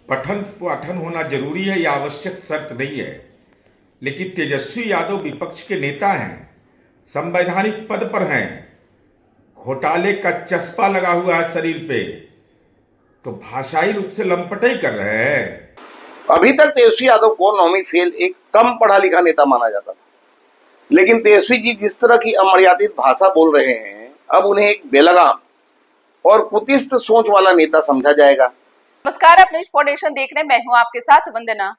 पठन पाठन होना जरूरी है, यह आवश्यक शर्त नहीं है। लेकिन तेजस्वी यादव विपक्ष के नेता हैं, संवैधानिक पद पर हैं, घोटाले का चस्पा लगा हुआ है शरीर पे, तो भाषाई रूप से लंपटाई कर रहे हैं। अभी तक तेजस्वी यादव को नौवीं फेल एक कम पढ़ा लिखा नेता माना जाता था, लेकिन तेजस्वी जी जिस तरह की अमर्यादित भाषा बोल रहे हैं, अब उन्हें एक बेलगाम और कुतिष्ठ सोच वाला नेता समझा जाएगा। नमस्कार, आप न्यूज फाउंडेशन देख रहे हैं, मैं हूं आपके साथ वंदना।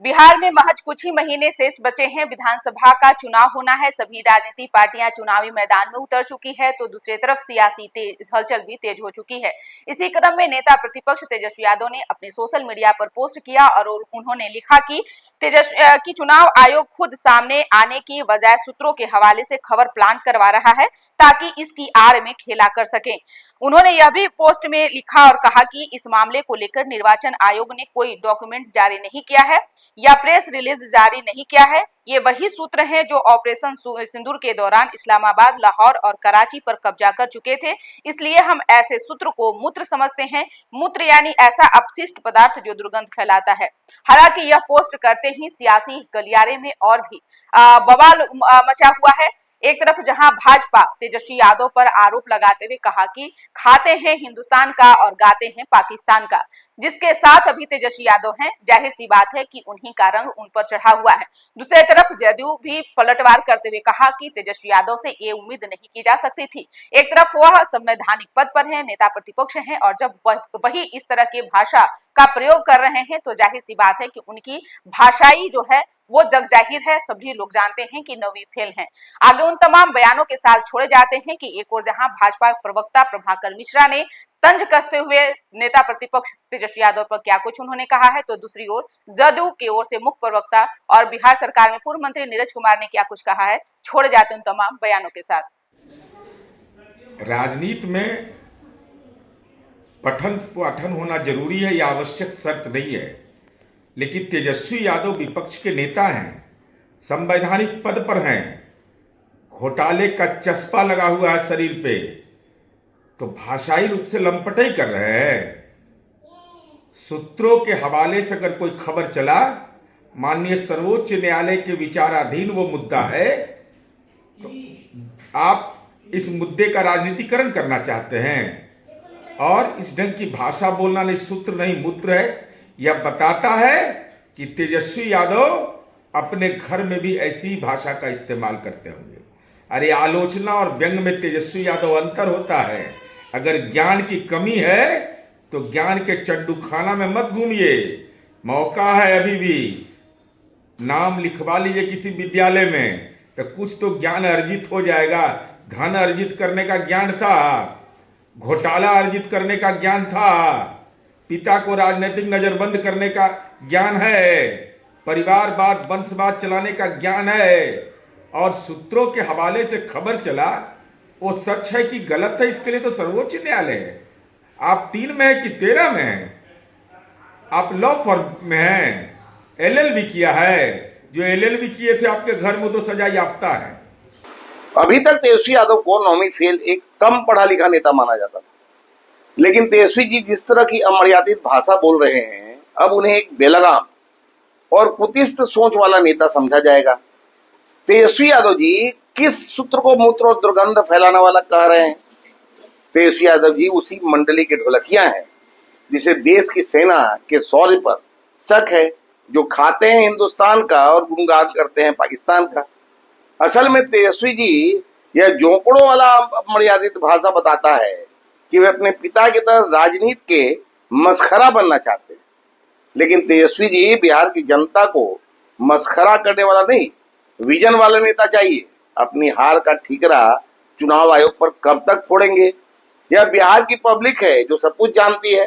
बिहार में महज कुछ ही महीने शेष बचे हैं, विधानसभा का चुनाव होना है। सभी राजनीतिक पार्टियां चुनावी मैदान में उतर चुकी है, तो दूसरी तरफ सियासी हलचल भी तेज हो चुकी है। इसी क्रम में नेता प्रतिपक्ष तेजस्वी यादव ने अपने सोशल मीडिया पर पोस्ट किया और उन्होंने लिखा कि कि चुनाव आयोग खुद सामने आने की बजाय सूत्रों के हवाले से खबर प्लांट करवा रहा है ताकि इसकी आड़ में खेला कर सके। उन्होंने यह भी पोस्ट में लिखा और कहा कि इस मामले को लेकर निर्वाचन आयोग ने कोई डॉक्यूमेंट जारी नहीं किया है या प्रेस रिलीज जारी नहीं किया है। ये वही सूत्र हैं जो ऑपरेशन सिंदूर के दौरान इस्लामाबाद, लाहौर और कराची पर कब्जा कर चुके थे। इसलिए हम ऐसे सूत्र को मूत्र समझते हैं। मूत्र यानी ऐसा अपशिष्ट पदार्थ जो दुर्गंध फैलाता है। हालांकि यह पोस्ट करते ही सियासी गलियारे में और भी बवाल मचा हुआ है। एक तरफ जहां भाजपा तेजस्वी यादव पर आरोप लगाते हुए कहा कि खाते हैं हिंदुस्तान का और गाते हैं पाकिस्तान का, जिसके साथ अभी तेजस्वी यादव हैं, जाहिर सी बात है कि उन्हीं का रंग उन पर चढ़ा हुआ है। दूसरी तरफ जदयू भी पलटवार करते हुए कहा कि तेजस्वी यादव से ये उम्मीद नहीं की जा सकती थी। एक तरफ वह संवैधानिक पद पर है, नेता प्रतिपक्ष हैं, और जब वही इस तरह की भाषा का प्रयोग कर रहे हैं तो जाहिर सी बात है कि उनकी भाषाई जो है वो जग जाहिर है। सभी लोग जानते हैं कि नवी फेल हैं। आगे उन तमाम बयानों के साथ छोड़े जाते हैं कि एक और जहां भाजपा प्रवक्ता प्रभाकर मिश्रा ने तंज कसते हुए नेता प्रतिपक्ष तेजस्वी यादव पर क्या कुछ उन्होंने कहा है, तो दूसरी ओर जदयू की ओर से मुख्य प्रवक्ता और बिहार सरकार में पूर्व मंत्री नीरज कुमार ने क्या कुछ कहा है। छोड़े जाते उन तमाम बयानों के साथ। राजनीति में पठन पाठन होना जरूरी है, यह आवश्यक शर्त नहीं है। लेकिन तेजस्वी यादव विपक्ष के नेता हैं, संवैधानिक पद पर हैं, घोटाले का चस्पा लगा हुआ है शरीर पे, तो भाषाई रूप से लंपटाई कर रहे हैं। सूत्रों के हवाले से अगर कोई खबर चला, माननीय सर्वोच्च न्यायालय के विचाराधीन वो मुद्दा है, तो आप इस मुद्दे का राजनीतिकरण करना चाहते हैं और इस ढंग की भाषा बोलना नहीं, सूत्र नहीं मूत्र है। यह बताता है कि तेजस्वी यादव अपने घर में भी ऐसी भाषा का इस्तेमाल करते होंगे। अरे आलोचना और व्यंग में तेजस्वी यादव अंतर होता है। अगर ज्ञान की कमी है तो ज्ञान के चड्डू खाना में मत घूमिए, मौका है अभी भी। नाम लिखवा लीजिए किसी विद्यालय में तो कुछ तो ज्ञान अर्जित हो जाएगा। धन अर्जित करने का ज्ञान था, घोटाला अर्जित करने का ज्ञान था, पिता को राजनीतिक नजरबंद करने का ज्ञान है, परिवारवाद वंशवाद चलाने का ज्ञान है, और सूत्रों के हवाले से खबर चला वो सच है कि गलत है, इसके लिए तो सर्वोच्च न्यायालय है। आप 3 में है कि 13 में है? आप लॉ फर्म में हैं, LLB किया है। जो LLB किए थे आपके घर में तो सजा याफ्ता है। अभी तक तेजस्वी यादव को नौवीं फेल एक कम पढ़ा लिखा नेता माना जाता था, लेकिन तेजस्वी जी जिस तरह की अमर्यादित भाषा बोल रहे हैं, अब उन्हें एक बेलगाम और कुतिष्ठ सोच वाला नेता समझा जाएगा। तेजस्वी यादव जी किस सूत्र को मूत्र और दुर्गंध फैलाने वाला कह रहे हैं? तेजस्वी यादव जी उसी मंडली के ढोलकिया हैं जिसे देश की सेना के शौर्य पर शक है, जो खाते हैं हिंदुस्तान का और गुणगान करते हैं पाकिस्तान का। असल में तेजस्वी जी यह जोंकड़ों वाला अमर्यादित भाषा बताता है कि वे अपने पिता की तरह राजनीति के मस्खरा बनना चाहते हैं। लेकिन तेजस्वी जी बिहार की जनता को मस्खरा करने वाला नहीं, विजन वाला नेता चाहिए। अपनी हार का ठीकरा चुनाव आयोग पर कब तक फोड़ेंगे? यह बिहार की पब्लिक है जो सब कुछ जानती है।